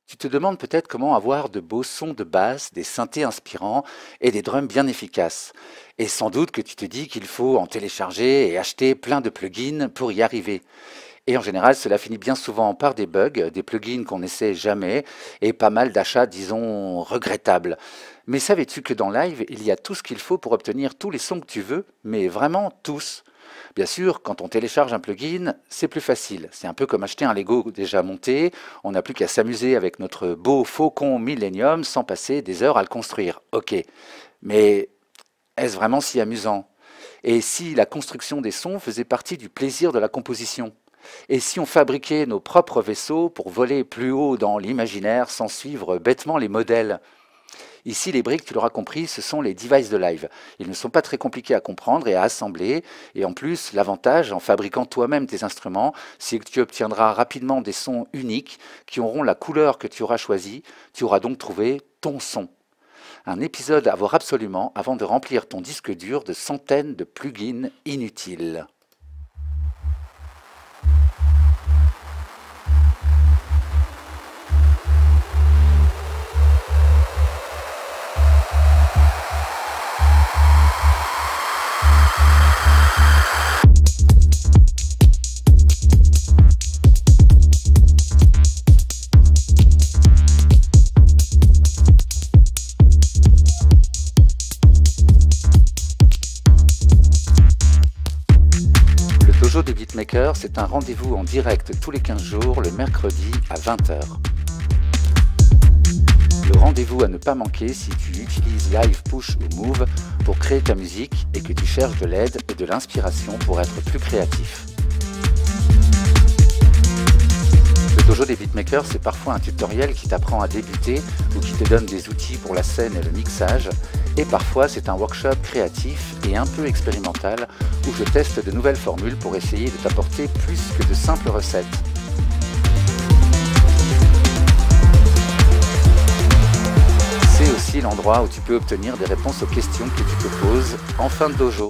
Tu te demandes peut-être comment avoir de beaux sons de basse, des synthés inspirants et des drums bien efficaces. Et sans doute que tu te dis qu'il faut en télécharger et acheter plein de plugins pour y arriver. Et en général, cela finit bien souvent par des bugs, des plugins qu'on n'essaie jamais et pas mal d'achats, disons, regrettables. Mais savais-tu que dans Live, il y a tout ce qu'il faut pour obtenir tous les sons que tu veux, mais vraiment tous? Bien sûr, quand on télécharge un plugin, c'est plus facile. C'est un peu comme acheter un Lego déjà monté. On n'a plus qu'à s'amuser avec notre beau faucon Millennium sans passer des heures à le construire. Ok, mais est-ce vraiment si amusant? Et si la construction des sons faisait partie du plaisir de la composition? Et si on fabriquait nos propres vaisseaux pour voler plus haut dans l'imaginaire sans suivre bêtement les modèles? Ici, les briques, tu l'auras compris, ce sont les devices de Live. Ils ne sont pas très compliqués à comprendre et à assembler. Et en plus, l'avantage, en fabriquant toi-même tes instruments, c'est que tu obtiendras rapidement des sons uniques qui auront la couleur que tu auras choisie. Tu auras donc trouvé ton son. Un épisode à voir absolument avant de remplir ton disque dur de centaines de plugins inutiles. Le Dojo des Beatmakers, c'est un rendez-vous en direct tous les 15 jours, le mercredi à 20 h. Le rendez-vous à ne pas manquer si tu utilises Live, Push ou Move pour créer ta musique et que tu cherches de l'aide et de l'inspiration pour être plus créatif. Le Dojo des Beatmakers, c'est parfois un tutoriel qui t'apprend à débuter ou qui te donne des outils pour la scène et le mixage. Et parfois, c'est un workshop créatif et un peu expérimental où je teste de nouvelles formules pour essayer de t'apporter plus que de simples recettes. C'est aussi l'endroit où tu peux obtenir des réponses aux questions que tu te poses en fin de dojo.